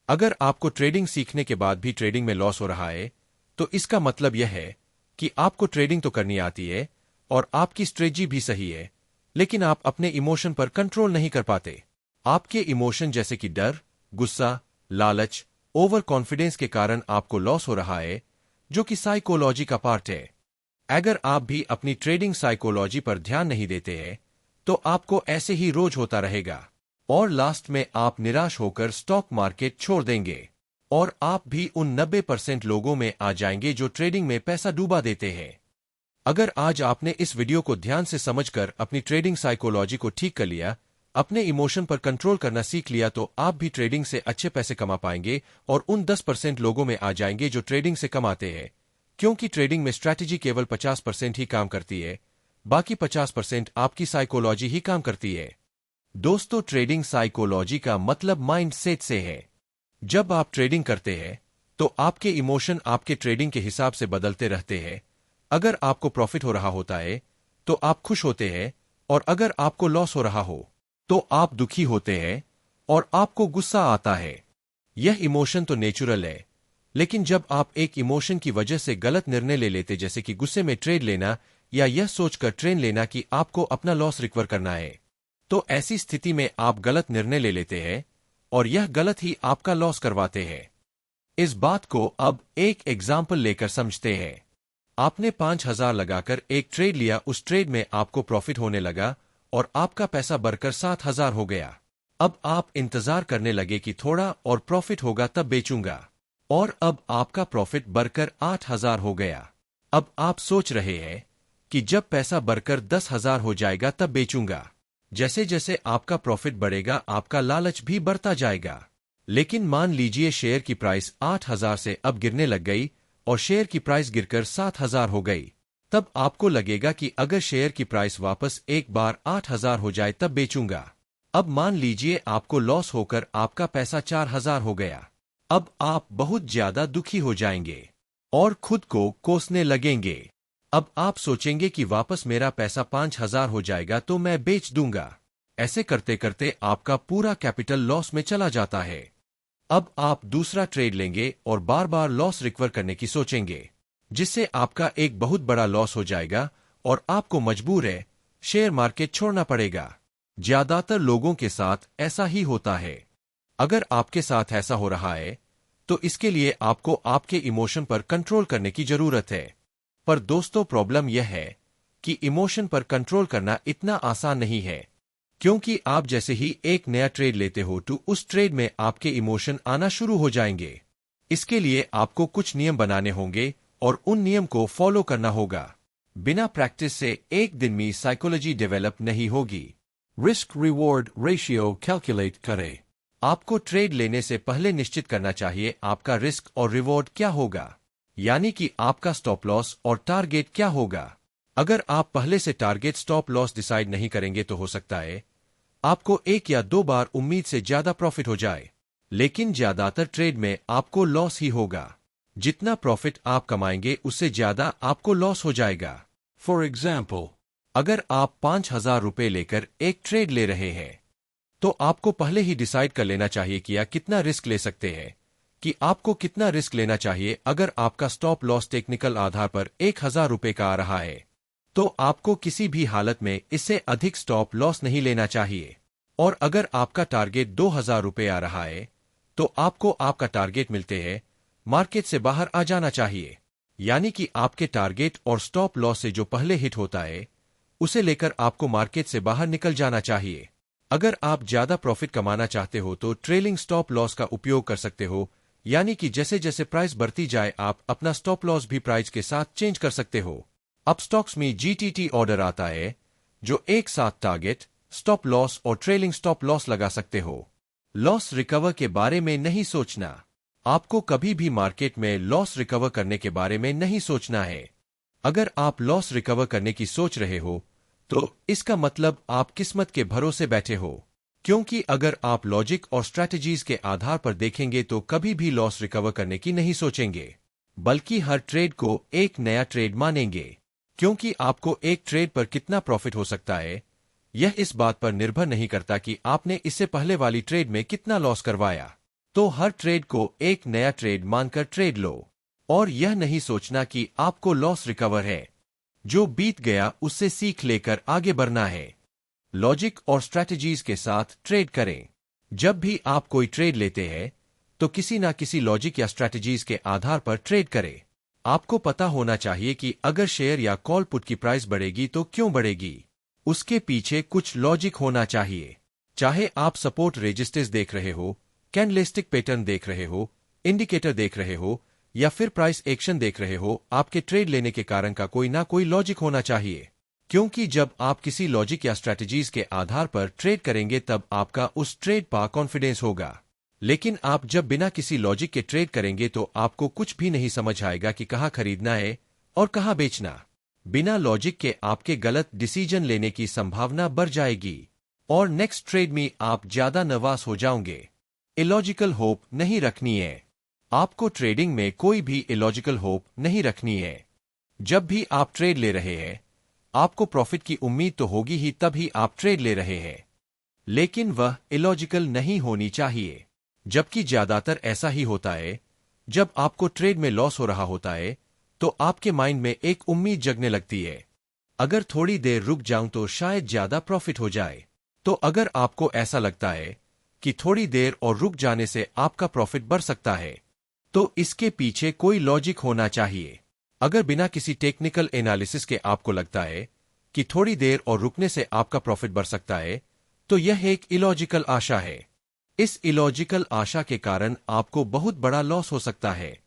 अगर आपको ट्रेडिंग सीखने के बाद भी ट्रेडिंग में लॉस हो रहा है, तो इसका मतलब यह है कि आपको ट्रेडिंग तो करनी आती है और आपकी स्ट्रेटजी भी सही है, लेकिन आप अपने इमोशन पर कंट्रोल नहीं कर पाते। आपके इमोशन जैसे कि डर, गुस्सा, लालच, ओवर कॉन्फिडेंस के कारण आपको लॉस हो रहा है, जो कि साइकोलॉजी का पार्ट है। अगर आप भी अपनी ट्रेडिंग साइकोलॉजी पर ध्यान नहीं देते हैं, तो आपको ऐसे ही रोज होता रहेगा और लास्ट में आप निराश होकर स्टॉक मार्केट छोड़ देंगे और आप भी उन 90% लोगों में आ जाएंगे जो ट्रेडिंग में पैसा डूबा देते हैं। अगर आज आपने इस वीडियो को ध्यान से समझकर अपनी ट्रेडिंग साइकोलॉजी को ठीक कर लिया, अपने इमोशन पर कंट्रोल करना सीख लिया, तो आप भी ट्रेडिंग से अच्छे पैसे कमा पाएंगे और उन 10% लोगों में आ जाएंगे जो ट्रेडिंग से कमाते हैं, क्योंकि ट्रेडिंग में स्ट्रैटेजी केवल 50% ही काम करती है, बाकी 50% आपकी साइकोलॉजी ही काम करती है। दोस्तों, ट्रेडिंग साइकोलॉजी का मतलब माइंड सेट से है। जब आप ट्रेडिंग करते हैं, तो आपके इमोशन आपके ट्रेडिंग के हिसाब से बदलते रहते हैं। अगर आपको प्रॉफिट हो रहा होता है, तो आप खुश होते हैं, और अगर आपको लॉस हो रहा हो, तो आप दुखी होते हैं और आपको गुस्सा आता है। यह इमोशन तो नेचुरल है, लेकिन जब आप एक इमोशन की वजह से गलत निर्णय ले लेते, जैसे कि गुस्से में ट्रेड लेना या यह सोचकर ट्रेन लेना कि आपको अपना लॉस रिकवर करना है, तो ऐसी स्थिति में आप गलत निर्णय ले लेते हैं और यह गलत ही आपका लॉस करवाते हैं। इस बात को अब एक एग्जाम्पल लेकर समझते हैं। आपने 5,000 लगाकर एक ट्रेड लिया, उस ट्रेड में आपको प्रॉफिट होने लगा और आपका पैसा बढ़कर 7,000 हो गया। अब आप इंतजार करने लगे कि थोड़ा और प्रॉफिट होगा तब बेचूंगा, और अब आपका प्रॉफिट बढ़कर 8,000 हो गया। अब आप सोच रहे हैं कि जब पैसा बढ़कर 10,000 हो जाएगा तब बेचूंगा। जैसे जैसे आपका प्रॉफिट बढ़ेगा, आपका लालच भी बढ़ता जाएगा। लेकिन मान लीजिए शेयर की प्राइस 8,000 से अब गिरने लग गई और शेयर की प्राइस गिरकर 7,000 हो गई। तब आपको लगेगा कि अगर शेयर की प्राइस वापस एक बार 8,000 हो जाए तब बेचूंगा। अब मान लीजिए आपको लॉस होकर आपका पैसा 4,000 हो गया। अब आप बहुत ज्यादा दुखी हो जाएंगे और खुद को कोसने लगेंगे। अब आप सोचेंगे कि वापस मेरा पैसा 5,000 हो जाएगा तो मैं बेच दूंगा। ऐसे करते करते आपका पूरा कैपिटल लॉस में चला जाता है। अब आप दूसरा ट्रेड लेंगे और बार बार लॉस रिकवर करने की सोचेंगे, जिससे आपका एक बहुत बड़ा लॉस हो जाएगा और आपको मजबूर है शेयर मार्केट छोड़ना पड़ेगा। ज्यादातर लोगों के साथ ऐसा ही होता है। अगर आपके साथ ऐसा हो रहा है, तो इसके लिए आपको आपके इमोशन पर कंट्रोल करने की जरूरत है। पर दोस्तों, प्रॉब्लम यह है कि इमोशन पर कंट्रोल करना इतना आसान नहीं है, क्योंकि आप जैसे ही एक नया ट्रेड लेते हो तो उस ट्रेड में आपके इमोशन आना शुरू हो जाएंगे। इसके लिए आपको कुछ नियम बनाने होंगे और उन नियम को फॉलो करना होगा। बिना प्रैक्टिस से एक दिन में साइकोलॉजी डेवलप नहीं होगी। रिस्क रिवॉर्ड रेशियो कैलकुलेट करें। आपको ट्रेड लेने से पहले निश्चित करना चाहिए आपका रिस्क और रिवॉर्ड क्या होगा, यानी कि आपका स्टॉप लॉस और टारगेट क्या होगा। अगर आप पहले से टारगेट स्टॉप लॉस डिसाइड नहीं करेंगे, तो हो सकता है आपको एक या दो बार उम्मीद से ज्यादा प्रॉफिट हो जाए, लेकिन ज्यादातर ट्रेड में आपको लॉस ही होगा। जितना प्रॉफिट आप कमाएंगे उससे ज्यादा आपको लॉस हो जाएगा। फॉर एग्जाम्पल, अगर आप 5,000 रुपए लेकर एक ट्रेड ले रहे हैं, तो आपको पहले ही डिसाइड कर लेना चाहिए कि आप कितना रिस्क ले सकते हैं, कि आपको कितना रिस्क लेना चाहिए। अगर आपका स्टॉप लॉस टेक्निकल आधार पर 1,000 रुपए का आ रहा है, तो आपको किसी भी हालत में इससे अधिक स्टॉप लॉस नहीं लेना चाहिए। और अगर आपका टारगेट 2,000 रुपए आ रहा है, तो आपको आपका टारगेट मिलते हैं मार्केट से बाहर आ जाना चाहिए, यानी कि आपके टारगेट और स्टॉप लॉस से जो पहले हिट होता है, उसे लेकर आपको मार्केट से बाहर निकल जाना चाहिए। अगर आप ज्यादा प्रॉफिट कमाना चाहते हो, तो ट्रेलिंग स्टॉप लॉस का उपयोग कर सकते हो, यानी कि जैसे जैसे प्राइस बढ़ती जाए आप अपना स्टॉप लॉस भी प्राइस के साथ चेंज कर सकते हो। अब स्टॉक्स में जीटीटी ऑर्डर आता है, जो एक साथ टारगेट, स्टॉप लॉस और ट्रेलिंग स्टॉप लॉस लगा सकते हो। लॉस रिकवर के बारे में नहीं सोचना। आपको कभी भी मार्केट में लॉस रिकवर करने के बारे में नहीं सोचना है। अगर आप लॉस रिकवर करने की सोच रहे हो, तो इसका मतलब आप किस्मत के भरोसे बैठे हो, क्योंकि अगर आप लॉजिक और स्ट्रैटेजीज के आधार पर देखेंगे तो कभी भी लॉस रिकवर करने की नहीं सोचेंगे, बल्कि हर ट्रेड को एक नया ट्रेड मानेंगे। क्योंकि आपको एक ट्रेड पर कितना प्रॉफिट हो सकता है, यह इस बात पर निर्भर नहीं करता कि आपने इससे पहले वाली ट्रेड में कितना लॉस करवाया। तो हर ट्रेड को एक नया ट्रेड मानकर ट्रेड लो और यह नहीं सोचना कि आपको लॉस रिकवर है। जो बीत गया उससे सीख लेकर आगे बढ़ना है। लॉजिक और स्ट्रैटेजीज के साथ ट्रेड करें। जब भी आप कोई ट्रेड लेते हैं तो किसी ना किसी लॉजिक या स्ट्रैटेजीज के आधार पर ट्रेड करें। आपको पता होना चाहिए कि अगर शेयर या कॉल पुट की प्राइस बढ़ेगी तो क्यों बढ़ेगी, उसके पीछे कुछ लॉजिक होना चाहिए। चाहे आप सपोर्ट रेजिस्टेंस देख रहे हो, कैंडलस्टिक पैटर्न देख रहे हो, इंडिकेटर देख रहे हो या फिर प्राइस एक्शन देख रहे हो, आपके ट्रेड लेने के कारण का कोई ना कोई लॉजिक होना चाहिए। क्योंकि जब आप किसी लॉजिक या स्ट्रैटेजीज के आधार पर ट्रेड करेंगे तब आपका उस ट्रेड पर कॉन्फिडेंस होगा। लेकिन आप जब बिना किसी लॉजिक के ट्रेड करेंगे तो आपको कुछ भी नहीं समझ आएगा कि कहाँ खरीदना है और कहाँ बेचना। बिना लॉजिक के आपके गलत डिसीजन लेने की संभावना बढ़ जाएगी और नेक्स्ट ट्रेड में आप ज्यादा नर्वस हो जाओगे। इलॉजिकल होप नहीं रखनी है। आपको ट्रेडिंग में कोई भी इलॉजिकल होप नहीं रखनी है। जब भी आप ट्रेड ले रहे हैं आपको प्रॉफिट की उम्मीद तो होगी ही, तभी आप ट्रेड ले रहे हैं, लेकिन वह इलॉजिकल नहीं होनी चाहिए। जबकि ज्यादातर ऐसा ही होता है। जब आपको ट्रेड में लॉस हो रहा होता है तो आपके माइंड में एक उम्मीद जगने लगती है, अगर थोड़ी देर रुक जाऊं तो शायद ज्यादा प्रॉफिट हो जाए। तो अगर आपको ऐसा लगता है कि थोड़ी देर और रुक जाने से आपका प्रॉफिट बढ़ सकता है तो इसके पीछे कोई लॉजिक होना चाहिए। अगर बिना किसी टेक्निकल एनालिसिस के आपको लगता है कि थोड़ी देर और रुकने से आपका प्रॉफिट बढ़ सकता है तो यह एक इलॉजिकल आशा है। इस इलॉजिकल आशा के कारण आपको बहुत बड़ा लॉस हो सकता है।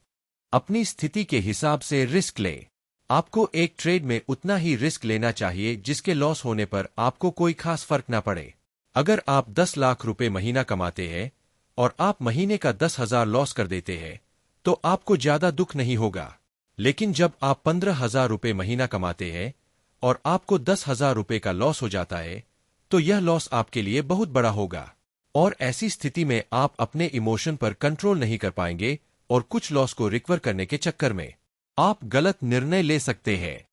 अपनी स्थिति के हिसाब से रिस्क ले। आपको एक ट्रेड में उतना ही रिस्क लेना चाहिए जिसके लॉस होने पर आपको कोई खास फर्क ना पड़े। अगर आप 10 लाख रुपए महीना कमाते हैं और आप महीने का 10,000 लॉस कर देते हैं तो आपको ज्यादा दुख नहीं होगा। लेकिन जब आप 15,000 रुपए महीना कमाते हैं और आपको 10,000 रुपए का लॉस हो जाता है तो यह लॉस आपके लिए बहुत बड़ा होगा और ऐसी स्थिति में आप अपने इमोशन पर कंट्रोल नहीं कर पाएंगे और कुछ लॉस को रिकवर करने के चक्कर में आप गलत निर्णय ले सकते हैं।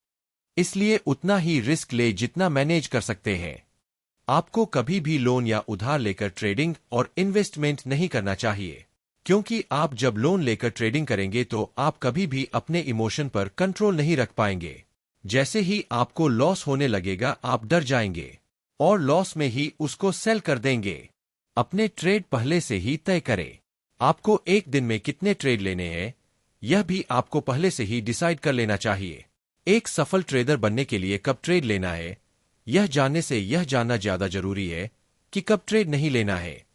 इसलिए उतना ही रिस्क ले जितना मैनेज कर सकते हैं। आपको कभी भी लोन या उधार लेकर ट्रेडिंग और इन्वेस्टमेंट नहीं करना चाहिए, क्योंकि आप जब लोन लेकर ट्रेडिंग करेंगे तो आप कभी भी अपने इमोशन पर कंट्रोल नहीं रख पाएंगे। जैसे ही आपको लॉस होने लगेगा आप डर जाएंगे और लॉस में ही उसको सेल कर देंगे। अपने ट्रेड पहले से ही तय करें। आपको एक दिन में कितने ट्रेड लेने हैं यह भी आपको पहले से ही डिसाइड कर लेना चाहिए। एक सफल ट्रेडर बनने के लिए कब ट्रेड लेना है यह जानने से यह जानना ज्यादा जरूरी है कि कब ट्रेड नहीं लेना है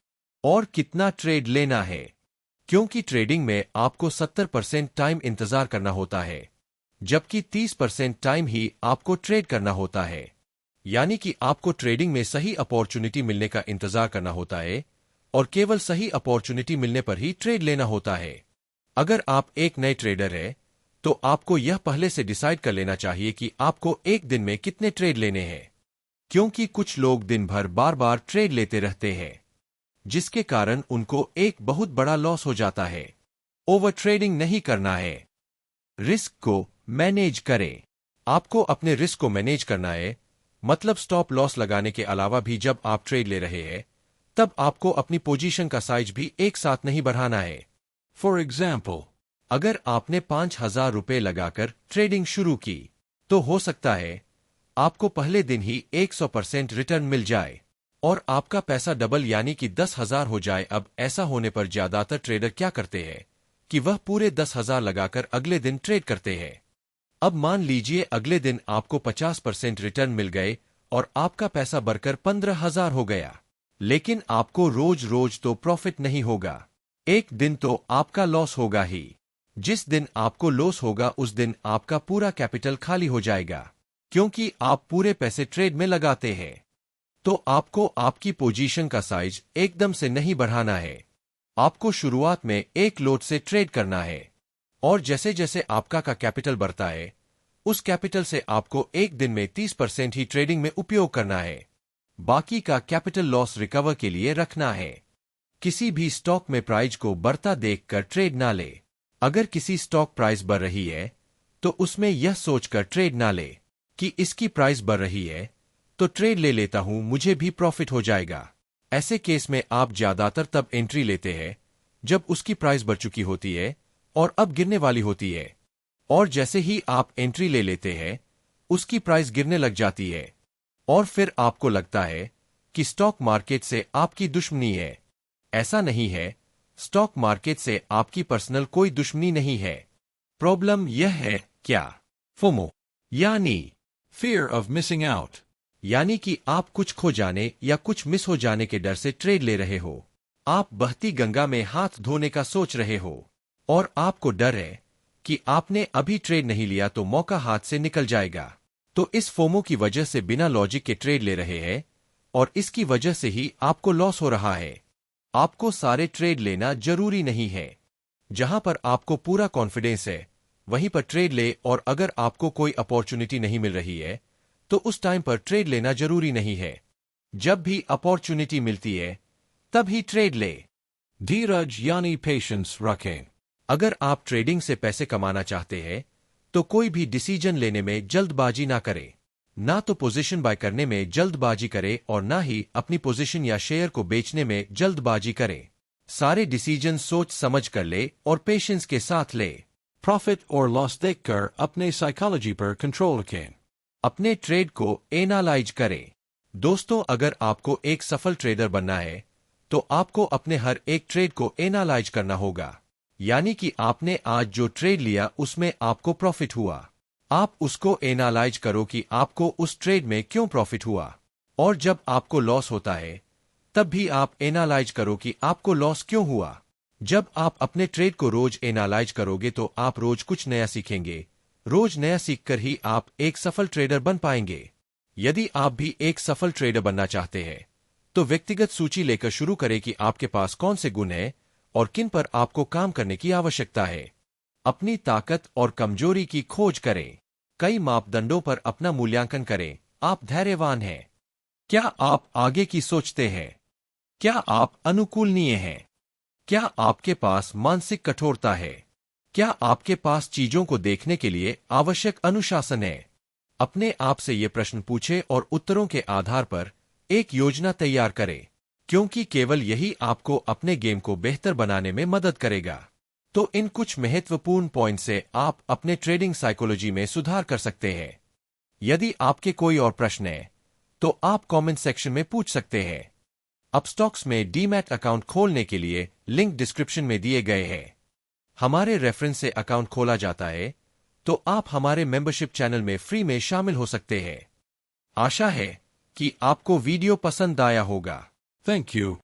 और कितना ट्रेड लेना है। क्योंकि ट्रेडिंग में आपको 70% टाइम इंतजार करना होता है जबकि 30% टाइम ही आपको ट्रेड करना होता है। यानी कि आपको ट्रेडिंग में सही अपॉर्चुनिटी मिलने का इंतजार करना होता है और केवल सही अपॉर्चुनिटी मिलने पर ही ट्रेड लेना होता है। अगर आप एक नए ट्रेडर हैं तो आपको यह पहले से डिसाइड कर लेना चाहिए कि आपको एक दिन में कितने ट्रेड लेने हैं, क्योंकि कुछ लोग दिन भर बार बार ट्रेड लेते रहते हैं जिसके कारण उनको एक बहुत बड़ा लॉस हो जाता है। ओवर ट्रेडिंग नहीं करना है। रिस्क को मैनेज करें। आपको अपने रिस्क को मैनेज करना है, मतलब स्टॉप लॉस लगाने के अलावा भी जब आप ट्रेड ले रहे हैं तब आपको अपनी पोजीशन का साइज भी एक साथ नहीं बढ़ाना है। For example, अगर आपने 5,000 रुपए लगाकर ट्रेडिंग शुरू की तो हो सकता है आपको पहले दिन ही 100% रिटर्न मिल जाए और आपका पैसा डबल यानी कि 10,000 हो जाए। अब ऐसा होने पर ज्यादातर ट्रेडर क्या करते हैं कि वह पूरे 10,000 लगाकर अगले दिन ट्रेड करते हैं। अब मान लीजिए अगले दिन आपको 50% रिटर्न मिल गए और आपका पैसा बढ़कर 15,000 हो गया, लेकिन आपको रोज रोज तो प्रॉफिट नहीं होगा। एक दिन तो आपका लॉस होगा ही। जिस दिन आपको लॉस होगा उस दिन आपका पूरा कैपिटल खाली हो जाएगा, क्योंकि आप पूरे पैसे ट्रेड में लगाते हैं। तो आपको आपकी पोजीशन का साइज एकदम से नहीं बढ़ाना है। आपको शुरुआत में एक लोट से ट्रेड करना है और जैसे जैसे आपका का कैपिटल बढ़ता है उस कैपिटल से आपको एक दिन में 30% ही ट्रेडिंग में उपयोग करना है। बाकी का कैपिटल लॉस रिकवर के लिए रखना है। किसी भी स्टॉक में प्राइस को बढ़ता देखकर ट्रेड ना ले। अगर किसी स्टॉक प्राइस बढ़ रही है तो उसमें यह सोचकर ट्रेड ना ले कि इसकी प्राइस बढ़ रही है तो ट्रेड ले लेता हूं, मुझे भी प्रॉफिट हो जाएगा। ऐसे केस में आप ज्यादातर तब एंट्री लेते हैं जब उसकी प्राइस बढ़ चुकी होती है और अब गिरने वाली होती है। और जैसे ही आप एंट्री ले लेते हैं, उसकी प्राइस गिरने लग जाती है और फिर आपको लगता है कि स्टॉक मार्केट से आपकी दुश्मनी है। ऐसा नहीं है, स्टॉक मार्केट से आपकी पर्सनल कोई दुश्मनी नहीं है। प्रॉब्लम यह है क्या? फोमो यानी Fear of missing out. यानी कि आप कुछ खो जाने या कुछ मिस हो जाने के डर से ट्रेड ले रहे हो। आप बहती गंगा में हाथ धोने का सोच रहे हो और आपको डर है कि आपने अभी ट्रेड नहीं लिया तो मौका हाथ से निकल जाएगा। तो इस फोमो की वजह से बिना लॉजिक के ट्रेड ले रहे हैं और इसकी वजह से ही आपको लॉस हो रहा है। आपको सारे ट्रेड लेना जरूरी नहीं है। जहां पर आपको पूरा कॉन्फिडेंस है वहीं पर ट्रेड ले, और अगर आपको कोई अपॉर्चुनिटी नहीं मिल रही है तो उस टाइम पर ट्रेड लेना जरूरी नहीं है। जब भी अपॉर्चुनिटी मिलती है तभी ट्रेड ले। धीरज यानी पेशेंस रखें। अगर आप ट्रेडिंग से पैसे कमाना चाहते हैं तो कोई भी डिसीजन लेने में जल्दबाजी ना करें। ना तो पोजीशन बाय करने में जल्दबाजी करें और ना ही अपनी पोजीशन या शेयर को बेचने में जल्दबाजी करें। सारे डिसीजन सोच समझ कर ले और पेशेंस के साथ ले। प्रॉफिट और लॉस देखकर अपने साइकोलॉजी पर कंट्रोल रखें। अपने ट्रेड को एनालाइज करें। दोस्तों, अगर आपको एक सफल ट्रेडर बनना है तो आपको अपने हर एक ट्रेड को एनालाइज करना होगा। यानी कि आपने आज जो ट्रेड लिया उसमें आपको प्रॉफिट हुआ, आप उसको एनालाइज करो कि आपको उस ट्रेड में क्यों प्रॉफिट हुआ। और जब आपको लॉस होता है तब भी आप एनालाइज करो कि आपको लॉस क्यों हुआ। जब आप अपने ट्रेड को रोज एनालाइज करोगे तो आप रोज कुछ नया सीखेंगे। रोज नया सीखकर ही आप एक सफल ट्रेडर बन पाएंगे। यदि आप भी एक सफल ट्रेडर बनना चाहते हैं तो व्यक्तिगत सूची लेकर शुरू करें कि आपके पास कौन से गुण हैं और किन पर आपको काम करने की आवश्यकता है। अपनी ताकत और कमजोरी की खोज करें। कई मापदंडों पर अपना मूल्यांकन करें। आप धैर्यवान हैं? क्या आप आगे की सोचते हैं? क्या आप अनुकूलनीय हैं? क्या आपके पास मानसिक कठोरता है? क्या आपके पास चीजों को देखने के लिए आवश्यक अनुशासन है? अपने आप से ये प्रश्न पूछें और उत्तरों के आधार पर एक योजना तैयार करें, क्योंकि केवल यही आपको अपने गेम को बेहतर बनाने में मदद करेगा। तो इन कुछ महत्वपूर्ण पॉइंट से आप अपने ट्रेडिंग साइकोलॉजी में सुधार कर सकते हैं। यदि आपके कोई और प्रश्न है तो आप कमेंट सेक्शन में पूछ सकते हैं। अपस्टॉक्स में डीमैट अकाउंट खोलने के लिए लिंक डिस्क्रिप्शन में दिए गए हैं। हमारे रेफरेंस से अकाउंट खोला जाता है तो आप हमारे मेंबरशिप चैनल में फ्री में शामिल हो सकते हैं। आशा है कि आपको वीडियो पसंद आया होगा। Thank you.